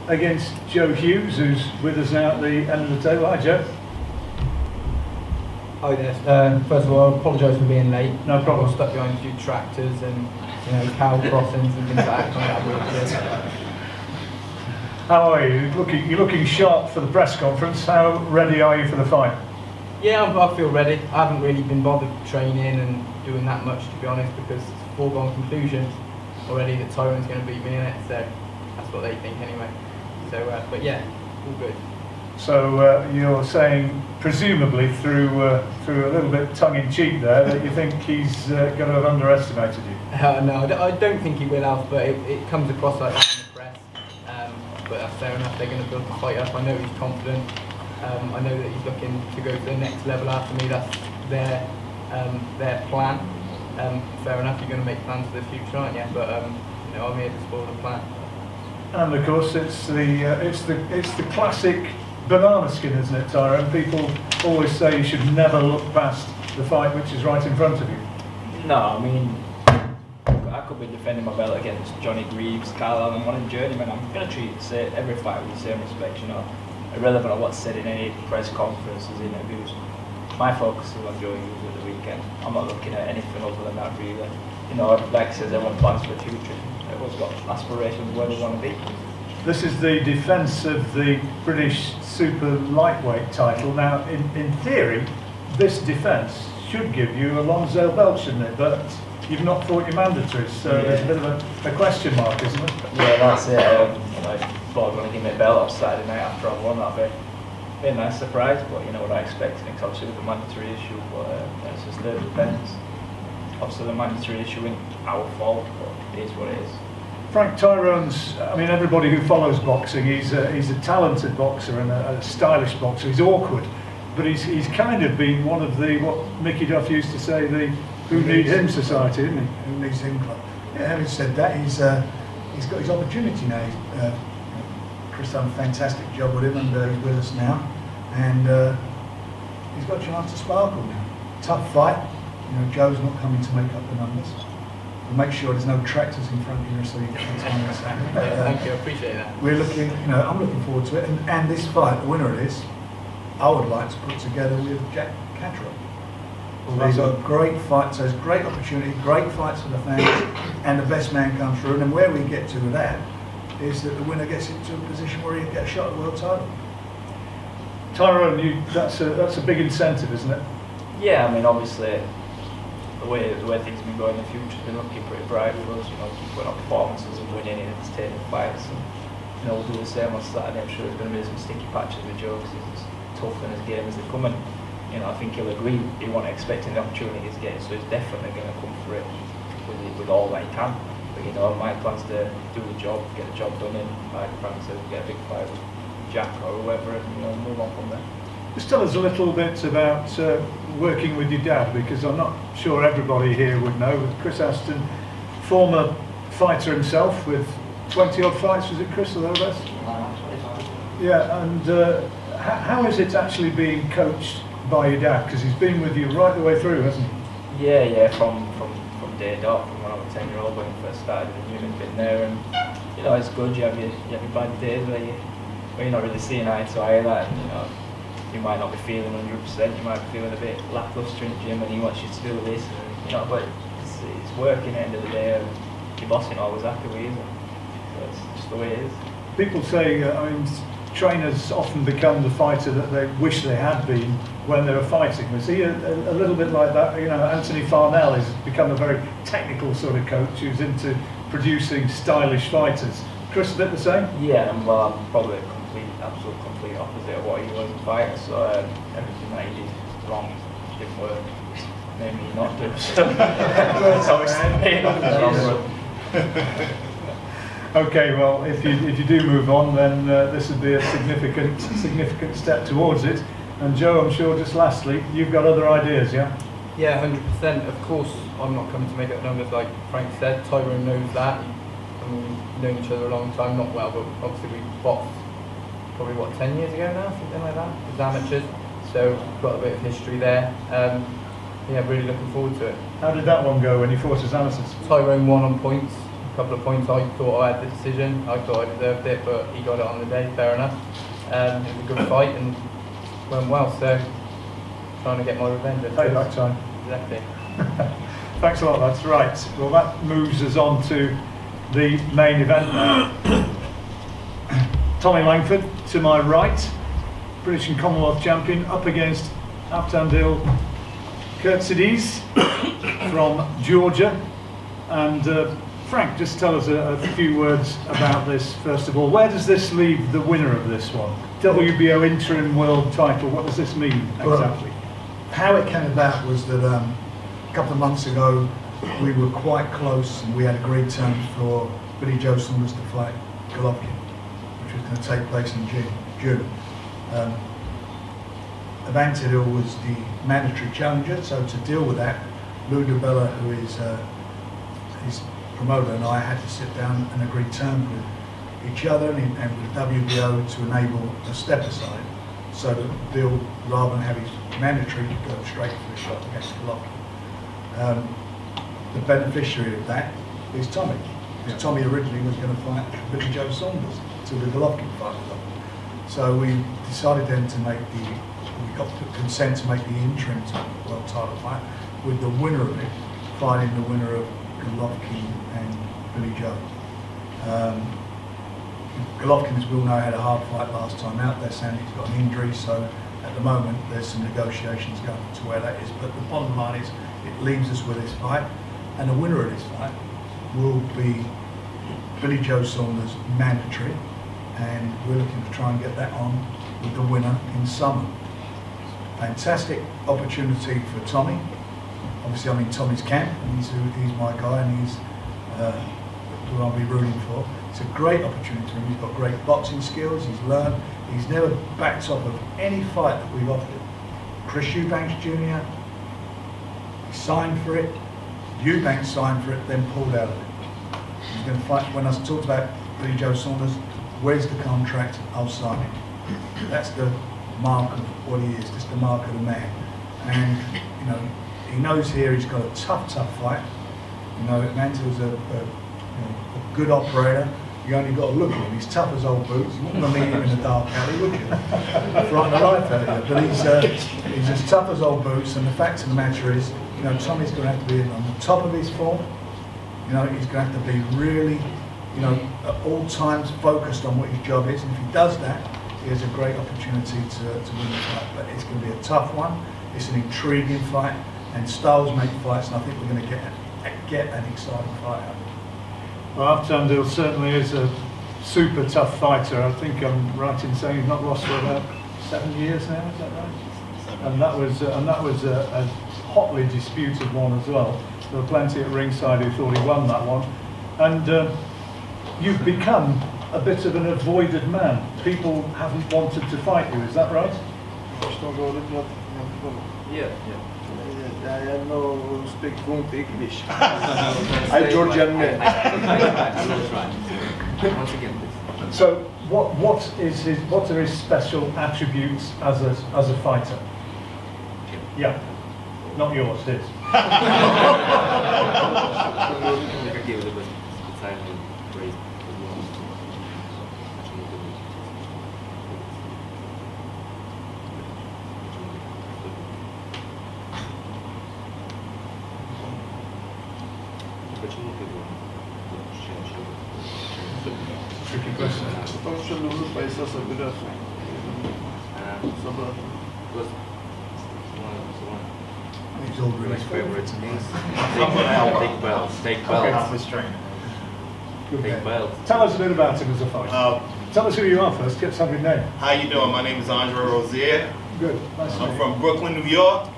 Against Joe Hughes, who's with us now at the end of the table. Hi, Joe. Hi there. First of all, I apologise for being late. No problem. I was stuck behind a few tractors and cow crossings and things like that. How are you? You're looking sharp for the press conference. How ready are you for the fight? Yeah, I feel ready. I haven't really been bothered training and doing that much, to be honest, because it's a foregone conclusion already that Tyrone's going to beat me in it. So that's what they think anyway. So, but yeah, all good. So you're saying, presumably through a little bit tongue-in-cheek there, that you think he's going to have underestimated you? No, I don't think he will have, but it comes across like that in the press. But that's fair enough. They're going to build the fight up. I know he's confident. I know that he's looking to go to the next level after me. That's their plan. Fair enough. You're going to make plans for the future, aren't you? But I'm here to spoil the plan. And of course, it's the classic banana skin, isn't it, Tyrone? People always say you should never look past the fight which is right in front of you. No, I mean, I could be defending my belt against Johnny Greaves, Carl Allen, one in Journeyman. I'm going to treat every fight with the same respect, irrelevant of what's said in any press conferences, interviews. My focus is on Joe Hughes at the weekend. I'm not looking at anything other than that, really. Like I said, everyone plans for the future. Everyone's got aspirations where they want to be. This is the defence of the British super lightweight title. Now, in theory, this defence should give you a Lonsdale belt, shouldn't it? But you've not fought your mandatories, so there's a bit of a question mark, isn't it? Yeah, that's it. I thought I was going to give me a belt on Saturday night after I won. That'd be a nice surprise, but what I expected, it's obviously with the mandatory issue, but it's just the defence. Obviously the mandatory issue isn't our fault, but it is what it is. Frank, Tyrone's, I mean, everybody who follows boxing, he's a talented boxer and a stylish boxer. He's awkward, but he's kind of been one of the, what Mickey Duff used to say, the who need him society, isn't he? Who needs him club. Yeah, having said that, he's got his opportunity now. Chris done a fantastic job with him, and he's with us now, and he's got a chance to sparkle now. Tough fight. Joe's not coming to make up the numbers. We'll make sure there's no tractors in front of you so you get the time this happening. Thank you, I appreciate that. We're looking, I'm looking forward to it, and this fight, the winner of this, I would like to put together with Jack Catterall. These are great fights, so it's great opportunity, great fights for the fans, and the best man comes through. And then where we get to with that is that the winner gets into a position where he can get a shot at the world title. Tyrone, that's a big incentive, isn't it? Yeah, I mean, obviously, the way things have been going in the future has been looking pretty bright with us. Keep putting up performances and winning and entertaining fights. And we'll do the same on Saturday. I'm sure there's going to be some sticky patches with Joe because he's as tough in his game as they come. And I think he'll agree. He wasn't expecting the opportunity he's getting, so he's definitely going to come for it with all that he can. But my plan's to do the job, get the job done, and like Frank said, get a big fight with Jack or whoever, and move on from there. Just tell us a little bit about working with your dad, because I'm not sure everybody here would know. Chris Aston, former fighter himself with 20 odd fights, was it Chris or thereabouts? Yeah, and how is it actually being coached by your dad? Because he's been with you right the way through, hasn't he? Yeah, from day dot, from when I was 10-year-old when he first started in the unit, been there, and it's good. You have your bad days where you're not really seeing eye to eye, and you might not be feeling 100%, you might be feeling a bit lacklustre in the gym, and he wants you to do this, and, but it's working at the end of the day, and your boss ain't always happy with you, so it's just the way it is. People say, trainers often become the fighter that they wish they had been when they were fighting. Was he a little bit like that? Anthony Farnell has become a very technical sort of coach who's into producing stylish fighters. Chris, a bit the same? Yeah, well, I'm probably absolute complete opposite of what he was in fighter, so everything that he did wrong didn't work. Maybe not do. It's obviously me, not Okay, well, if you do move on, then this would be a significant step towards it. And Joe, I'm sure, just lastly, you've got other ideas, yeah? Yeah, 100%. Of course, I'm not coming to make up numbers like Frank said. Tyrone knows that. We've known each other a long time, not well, but obviously we boxed probably 10 years ago now, something like that, as amateurs. So we've got a bit of history there. Yeah, really looking forward to it. How did that one go when you fought as amateurs? Tyrone won on points. couple of points I thought I had the decision. I thought I deserved it, but he got it on the day, fair enough. It was a good fight and went well, so trying to get my revenge. Payback time. Exactly. Thanks a lot, that's right. Well, that moves us on to the main event now. Tommy Langford, to my right, British and Commonwealth champion, up against Avtandil Khurtsidze from Georgia. And Frank, just tell us a few words about this first of all. Where does this leave the winner of this one? WBO interim world title, what does this mean exactly? How it came about was that a couple of months ago we were quite close and we had agreed terms for Billy Joe Saunders to fight Golovkin, which was going to take place in June. Avtandil was the mandatory challenger, so to deal with that, Lou DiBella, who is his promoter, and I had to sit down and agree terms with each other and with WBO to enable a step aside, so that Bill, rather than have his mandatory, could go straight for the shot against Golovkin. The beneficiary of that is Tommy. Yeah. Tommy originally was going to fight Billy Joe Saunders to the Golovkin fight. So we decided then to make we got the consent to make the interim world title fight, with the winner of it fighting the winner of Golovkin and Billy Joe. Golovkin, as we all know, had a hard fight last time out. They're saying he's got an injury, so at the moment there's some negotiations going to where that is. But the bottom line is, it leaves us with this fight, and the winner of this fight will be Billy Joe Saunders mandatory, and we're looking to try and get that on with the winner in summer. Fantastic opportunity for Tommy. Obviously I'm in Tommy's camp, and he's my guy, and he's who I'll be rooting for. It's a great opportunity for him. He's got great boxing skills, he's learned, he's never backed off of any fight that we've offered him. Chris Eubanks Jr. signed for it, Eubanks signed for it, then pulled out of it. He's going to fight. When I talked about Billy Joe Saunders, where's the contract? I'll sign it. That's the mark of what he is, just the mark of the man. And you know, he knows here he's got a tough fight. You know, Mantel's a good operator. You only got to look at him. He's tough as old boots. You wouldn't want to meet him in a dark alley, would you? Frighten the life out of you. But he's as tough as old boots. And the fact of the matter is, you know, Tommy's going to have to be on the top of his form. You know, he's going to have to be really, you know, at all times focused on what his job is. And if he does that, he has a great opportunity to win the fight. But it's going to be a tough one. It's an intriguing fight, and styles make fights. And I think we're going to get an exciting fight out of it. Well, Avtandil certainly is a super tough fighter. I think I'm right in saying he's not lost for about 7 years now. Is that right? And that was a hotly disputed one as well. There were plenty at ringside who thought he won that one. And you've become a bit of an avoided man. People haven't wanted to fight you. Is that right? Yeah. I know speak fluent English. I Georgian man. I'm not trying. Once again, please. So what are his special attributes as a fighter? Yeah, not yours, his. Tricky question. He's all really favorites and these. Take belts. Take belts. Tell us a bit about him as a fighter. Tell us who you are first. Get somebody's name. How you doing? My name is Andre Rozier. Good. Nice to meet I'm you. from Brooklyn, New York.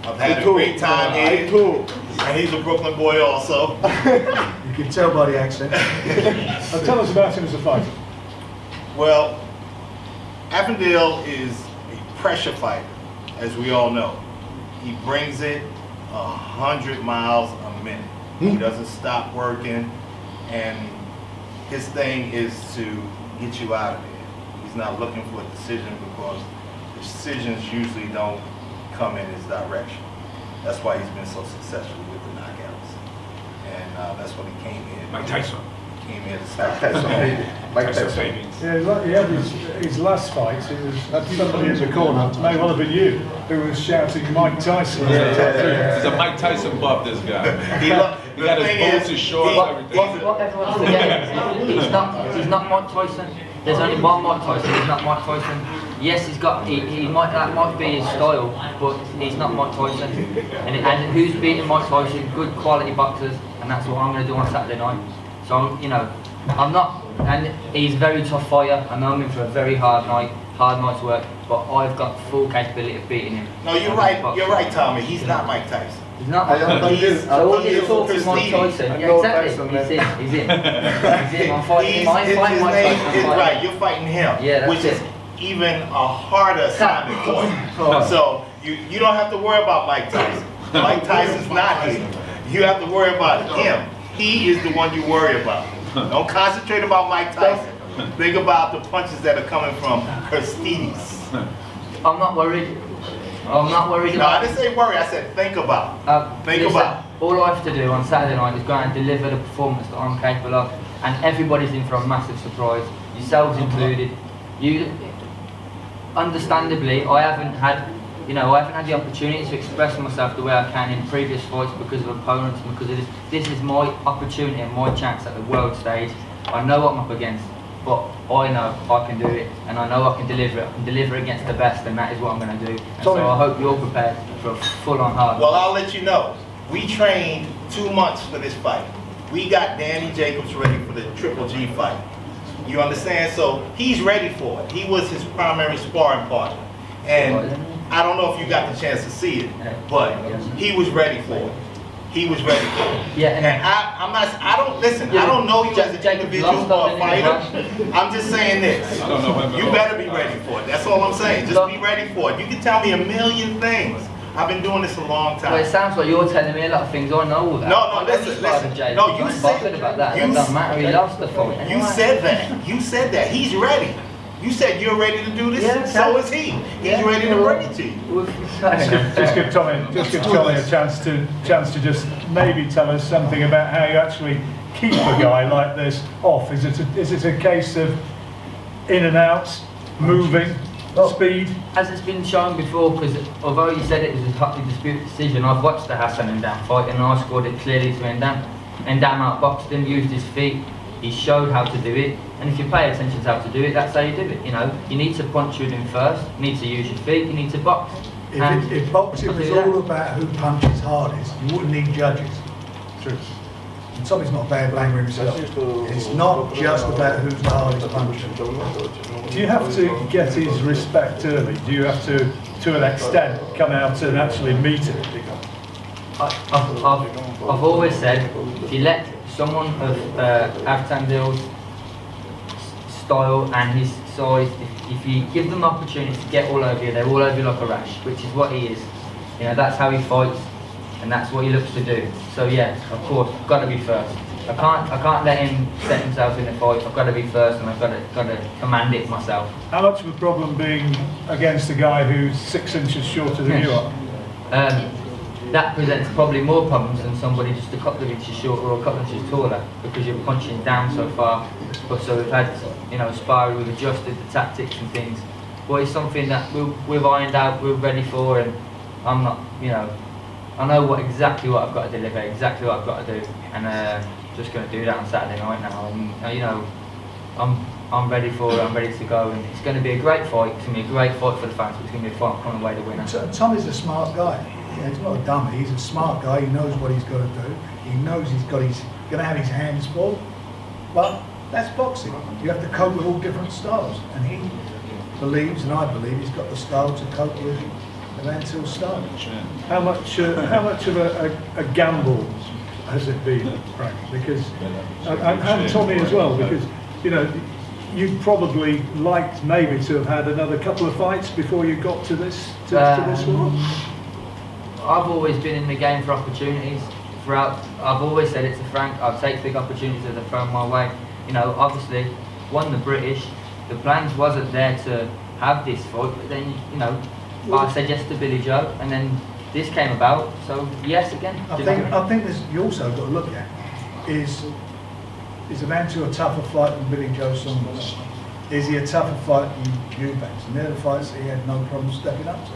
I've had a great time here. And he's a Brooklyn boy also. You can tell by the accent. Tell us about him as a fighter. Well, Avtandil is a pressure fighter, as we all know. He brings it 100 miles a minute. He doesn't stop working, and his thing is to get you out of there. He's not looking for a decision, because decisions usually don't come in his direction. That's why he's been so successful with the knockouts. And that's what he came here. Mike Tyson. Came here to stop. Mike Tyson. Yeah, he had his last fight. It was somebody in the corner, may well have been you, who was shouting Mike Tyson. He's a Mike Tyson buff, this guy. He got his boots, his shorts, everything. What everyone's forgetting is he's not Mike Tyson. There's only one Mike Tyson. He's not Mike Tyson. Yes, that might be his style, but he's not Mike Tyson. And who's beating Mike Tyson? Good quality boxers, and that's what I'm going to do on Saturday night. So I'm not, and he's a very tough fighter. I know I'm in for a very hard night's work, but I've got full capability of beating him. No, you're right, Tommy. He's not Mike Tyson. He's not Mike Tyson. So all this talk is Mike Tyson. Yeah, exactly. He's in. I'm fighting Mike Tyson. Right, you're fighting him, yeah, which is even a harder assignment for you. So you don't have to worry about Mike Tyson. Mike Tyson's not here. You have to worry about him. He is the one you worry about. Don't concentrate about Mike Tyson. Think about the punches that are coming from Khurtsidze. I'm not worried. I'm not worried No, I didn't say worry. I said think about. About. All I have to do on Saturday night is go out and deliver the performance that I'm capable of, and everybody's in for a massive surprise, yourselves included. Understandably, I haven't had the opportunity to express myself the way I can in previous fights because of opponents and because of this. This is my opportunity and my chance at the world stage. I know what I'm up against, but I know I can do it, and I know I can deliver it. I can deliver against the best, and that is what I'm going to do. And so I hope you're prepared for a full-on hard. Well, I'll let you know. We trained 2 months for this fight. We got Danny Jacobs ready for the Triple G fight. You understand? So he's ready for it. He was his primary sparring partner, and I don't know if you got the chance to see it, but he was ready for it. He was ready for it. Yeah, and I don't know you as an individual or a fighter. I'm just saying this. You better be ready for it. That's all I'm saying. Just be ready for it. You can tell me a million things. I've been doing this a long time. Well, it sounds like you're telling me a lot of things. I know all that. No, listen. No, you said about that. It doesn't matter. He lost the fight. You said that. You said that. He's ready. You said you're ready to do this, so is he. He's ready to bring it to you. Just give Tommy a chance to just maybe tell us something about how you actually keep a guy like this off. Is it a case of in and out, moving, speed? As it's been shown before, because although you said it was a hotly disputed decision, I've watched the Hassan Ndam fight and I scored it clearly to Ndam. Ndam outboxed him, used his feet. He showed how to do it, and if you pay attention to how to do it, that's how you do it. You need to punch you in first, you need to use your feet, you need to box. If boxing was all about who punches hardest, you wouldn't need judges. True. And Tommy's not a bad blanger himself. It's not just about who's the hardest puncher. Do you have to get his respect early? Do you have to an extent, come out and actually meet him? I've always said, if you let someone of Avtandil's style and his size, if you give them the opportunity to get all over you, they're all over you like a rash, which is what he is. That's how he fights, and that's what he looks to do. So yeah, of course, I've got to be first. I can't let him set himself in the fight. I've got to be first, and I've got to command it myself. How much of a problem being against a guy who's 6 inches shorter than you are? That presents probably more problems than somebody just a couple of inches shorter or a couple of inches taller, because you're punching down so far. But so we've had, sparring, we've adjusted the tactics and things. But it's something that we've ironed out, we're ready for, and I'm not, I know exactly what I've got to deliver, exactly what I've got to do, and just going to do that on Saturday night now. And I'm ready for it, I'm ready to go, and it's going to be a great fight. It's going to be a great fight for the fans, but it's going to be a fight coming away the winner. Tommy's a smart guy. He's not a dummy, he's a smart guy, he knows what he's got to do. He knows he's going to have his hands full. But that's boxing. You have to cope with all different styles. And he believes, and I believe, he's got the style to cope with Avtandil's style. How much of a gamble has it been, Frank? Because, and Tommy as well, because, you'd probably liked maybe to have had another couple of fights before you got to this one? I've always been in the game for opportunities. I've always said it to Frank, I'll take big opportunities as they're thrown my way. Obviously, won the British, the plans wasn't there to have this fight, but then, I said yes to Billy Joe, and then this came about, so yes again. I think you also got to look at, is the man to a tougher fight than Billy Joe Saunders? Is he a tougher fight than Eubanks? And they're the fights that he had no problem stepping up to.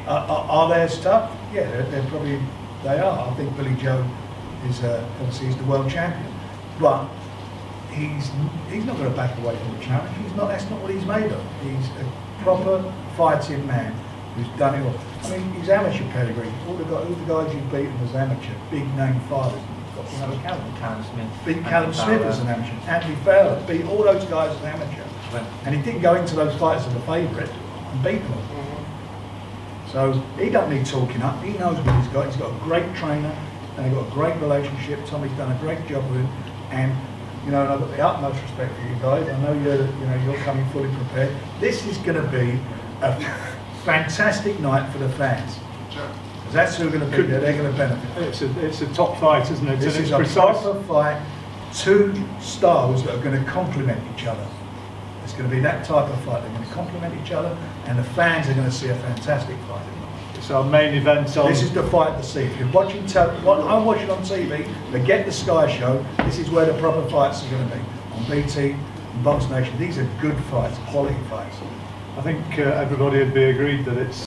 Are they as tough? Yeah, they're probably, they are. I think Billy Joe is obviously he's the world champion, but he's not going to back away from the challenge. He's not. That's not what he's made of. He's a proper fighting man who's done it all. I mean, his amateur pedigree. All the guys you've beaten as amateur, big name fighters. You know, Callum Smith. Beat Callum Smith as an amateur. Anthony Fowler beat all those guys as an amateur, and he didn't go into those fights as a favourite and beat them all. So he doesn't need talking up. He knows what he's got. He's got a great trainer, and they've got a great relationship. Tommy's done a great job with him, and you know, and I've got the utmost respect for you guys. I know you're coming fully prepared. This is going to be a fantastic night for the fans. Because that's who are going to be there. They're going to benefit. It's a top fight, isn't it? This is a precise proper fight. Two styles that are going to complement each other. It's going to be that type of fight. They're going to complement each other, and the fans are going to see a fantastic fight. It's our main event on. This is the fight to see. If you're watching, I'm watching on TV. Forget the Sky Show. This is where the proper fights are going to be on BT and Box Nation. These are good fights, quality fights. I think everybody would be agreed that it's